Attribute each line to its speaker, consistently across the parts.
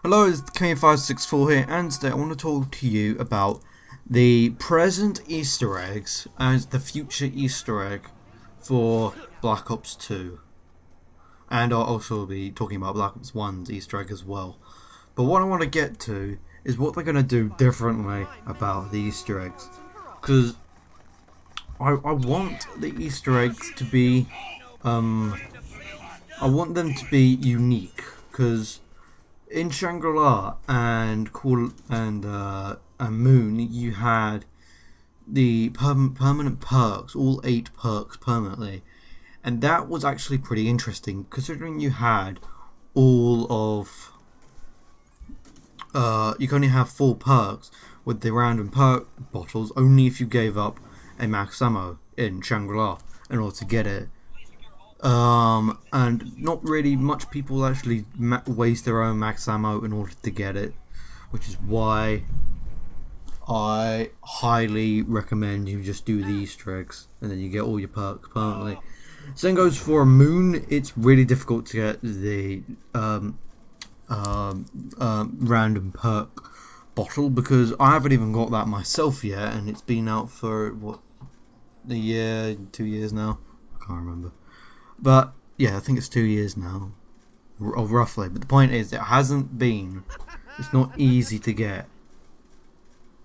Speaker 1: Hello, it's K564 here, and today I want to talk to you about the present Easter eggs and the future Easter egg for Black Ops 2. And I'll also be talking about Black Ops 1's Easter egg as well. But what I want to get to is what they're going to do differently about the Easter eggs. Because I want the Easter eggs to be, I want them to be unique, because in Shangri-La and Moon, you had the permanent perks, all 8 perks permanently, and that was actually pretty interesting, considering you had all of you can only have 4 perks with the random perk bottles, only if you gave up a max ammo in Shangri-La in order to get it. And not really much people actually waste their own max ammo in order to get it, which is why I highly recommend you just do the Easter eggs and then you get all your perks permanently. Same goes for a Moon. It's really difficult to get the random perk bottle, because I haven't even got that myself yet, and it's been out for what, a year, 2 years now, I can't remember. But yeah, I think it's 2 years now, or roughly. But the point is, it hasn't been. It's not easy to get.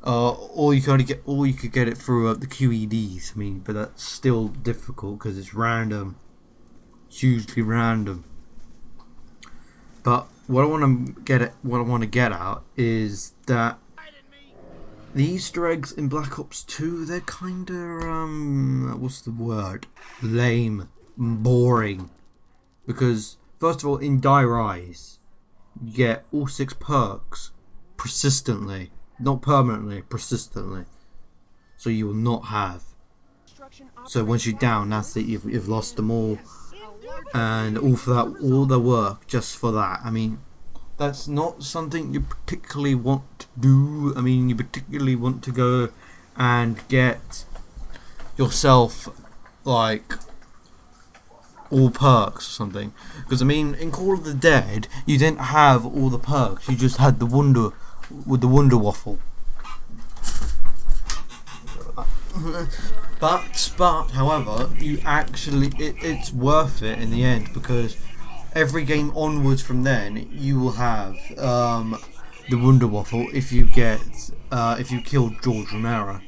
Speaker 1: Or you can only get, or you could get it through the QEDs. I mean, but that's still difficult because it's random, hugely random. But what I want to get out is that the Easter eggs in Black Ops 2, they're kinda what's the word? Lame. Boring, because first of all, in Die Rise you get all 6 perks persistently, not permanently, persistently, so you will not have. So once you're down, that's it, you've lost them all, and all for that, all the work just for that. I mean, that's not something you particularly want to do. I mean, you particularly want to go and get yourself like all perks or something, because I mean, in Call of the Dead you didn't have all the perks, you just had the Wonder Waffle. but however, you actually it's worth it in the end, because every game onwards from then you will have the Wonder Waffle if you kill George Romero.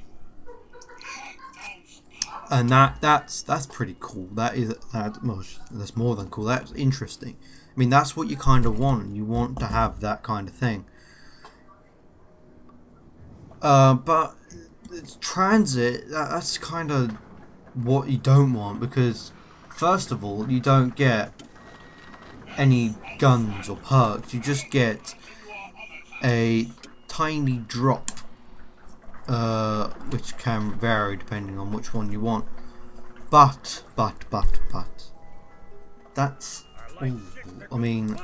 Speaker 1: And that's pretty cool. That's more than cool. That's interesting. I mean, that's what you kind of want. You want to have that kind of thing. But it's transit. That's kind of what you don't want, because first of all, you don't get any guns or perks. You just get a tiny drop. Which can vary depending on which one you want, but that's awful. I mean,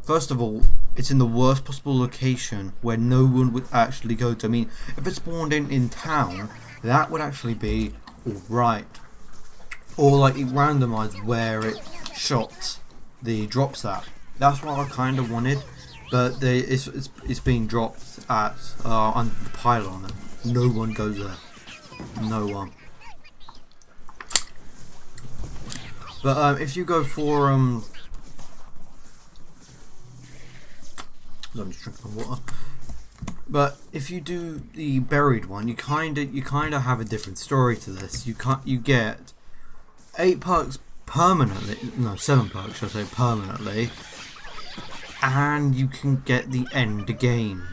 Speaker 1: first of all, it's in the worst possible location where no one would actually go to. I mean, if it spawned in town, that would actually be alright, or like it randomized where it shot the drops at. That's what I kind of wanted, but it's being dropped at under the pylon, and no one goes there. No one. But if you go for I'm just drinking my water. But if you do the buried one, you kind of have a different story to this. You get 8 perks permanently. No, 7 perks, should I say, permanently. And you can get the end game,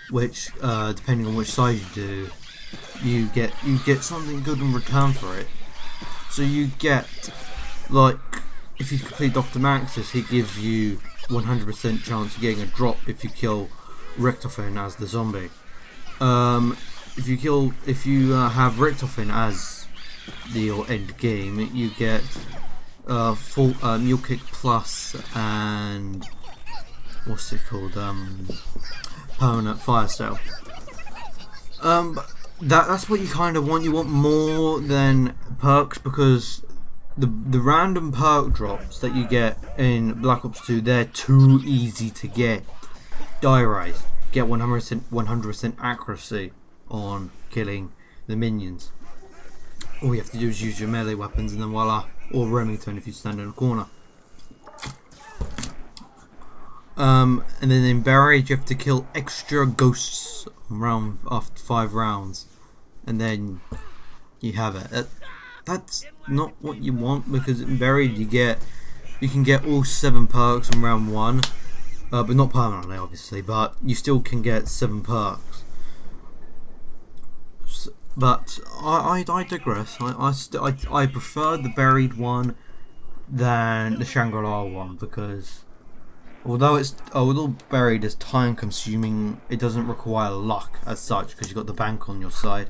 Speaker 1: which depending on which side you do, you get something good in return for it. So you get, like, if you complete Dr. Maxis, he gives you 100% chance of getting a drop if you kill Richtofen as the zombie. If you have Richtofen as your end game, you get full Mule Kick Plus and what's it called? Permanent Fire Sale. That's what you kind of want. You want more than perks, because the random perk drops that you get in Black Ops 2, they're too easy to get. die-raise, get 100% accuracy on killing the minions. All you have to do is use your melee weapons and then voila, or Remington if you stand in a corner. And then in Buried you have to kill extra ghosts after 5 rounds, and then you have it. That's not what you want, because in Buried you can get all 7 perks on round 1, but not permanently obviously, but you still can get 7 perks. But I digress. I prefer the Buried one than the Shangri-La one, because although Buried is time consuming, it doesn't require luck as such, because you've got the bank on your side.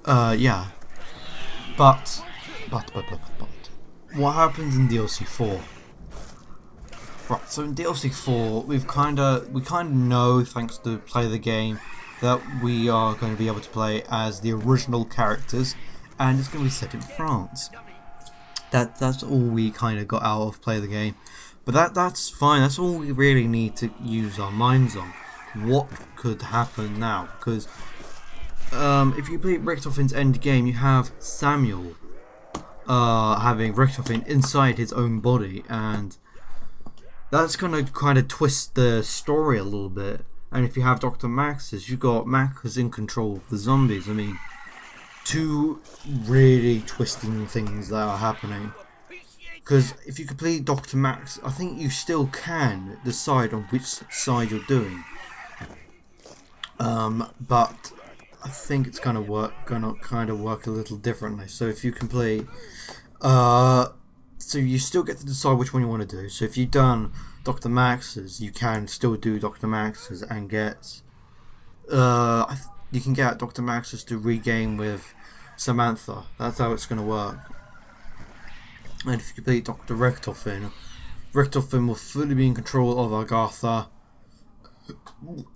Speaker 1: Yeah. But what happens in DLC 4? Right, so in DLC 4 we kind of know, thanks to Play the Game, that we are going to be able to play as the original characters, and it's going to be set in France. That's all we kind of got out of Play the Game, but that's fine. That's all we really need to use our minds on. What could happen now? Because if you play Richtofen's Endgame, you have Samuel having Richtofen inside his own body, and that's gonna kind of twist the story a little bit. And if you have Dr. Maxis, you got Max in control of the zombies. I mean, 2 really twisting things that are happening. Because if you complete Dr. Max, I think you still can decide on which side you're doing. But I think it's gonna kind of work a little differently. So if you complete, so you still get to decide which one you want to do. So if you've done Dr. Max's, you can still do Dr. Max's and get, you can get Dr. Max's to regain with Samantha. That's how it's gonna work. And if you complete Dr. Richtofen, Richtofen will fully be in control of Agatha.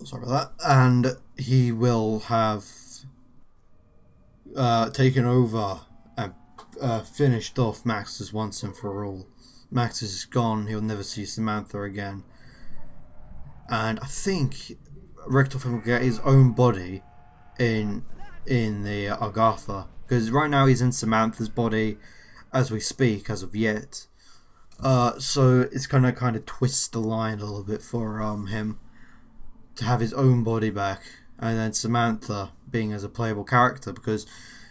Speaker 1: Sorry about that. And he will have taken over and finished off Maxis once and for all. Maxis is gone. He'll never see Samantha again. And I think Richtofen will get his own body in the Agatha, because right now he's in Samantha's body as we speak, as of yet. So it's gonna kind of twist the line a little bit for him to have his own body back, and then Samantha being as a playable character. Because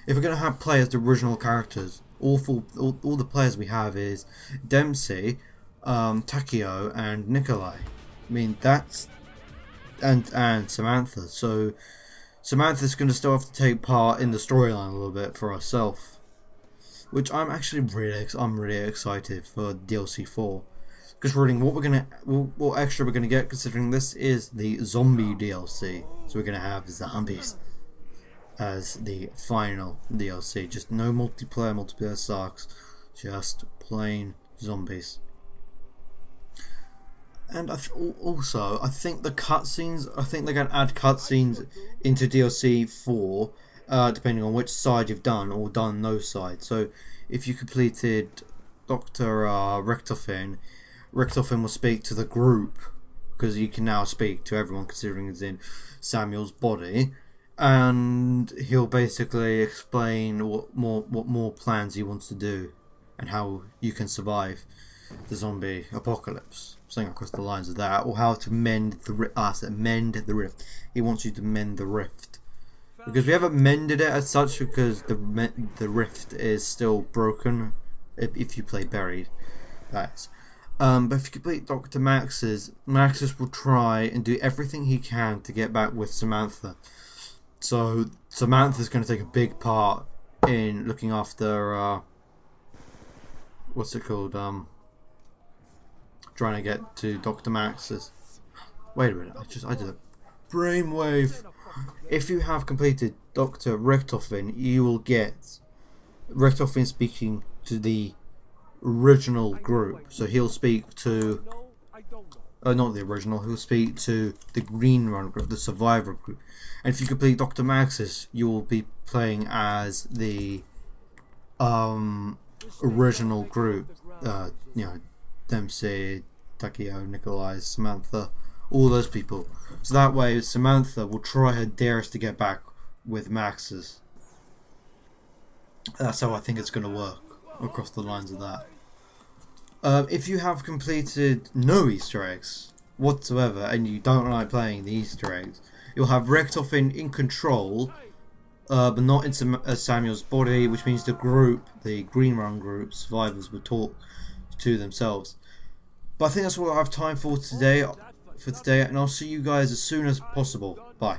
Speaker 1: if we're gonna have play as the original characters, all the players we have is Dempsey, Takio, and Nikolai. I mean, that's and Samantha. So Samantha's gonna still have to take part in the storyline a little bit for herself, which I'm actually really excited for DLC 4. Because what extra we're gonna get, considering this is the zombie DLC, so we're gonna have zombies as the final DLC. Just no multiplayer. Multiplayer sucks. Just plain zombies. And I think the cutscenes. I think they're gonna add cutscenes into DLC 4, depending on which side you've done or done no side. So if you completed Dr. Richtofen, Richtofen will speak to the group, because he can now speak to everyone considering he's in Samuel's body, and he'll basically explain what more plans he wants to do and how you can survive the zombie apocalypse, something across the lines of that, or how to mend the rift. He wants you to mend the rift, because we haven't mended it as such, because the rift is still broken if you play Buried, that is. But if you complete Dr. Maxis will try and do everything he can to get back with Samantha. So Samantha's going to take a big part in looking after what's it called? Trying to get to Dr. Maxis. Wait a minute, I did a brainwave. If you have completed Dr. Richtofen, you will get Richtofen speaking to the original group. So he'll speak to not the original, he'll speak to the Green Run group, the Survivor group. And if you complete Dr. Maxis, you will be playing as the original group, Dempsey, Takio, Nikolai, Samantha, all those people. So that way Samantha will try her dearest to get back with Max's. That's how I think it's going to work across the lines of that. If you have completed no Easter eggs whatsoever and you don't like playing the Easter eggs, you'll have Richtofen in control, but not in Samuel's body, which means the group, the Green Run group, survivors, will talk to themselves. But I think that's all I have time for today, and I'll see you guys as soon as possible. Bye.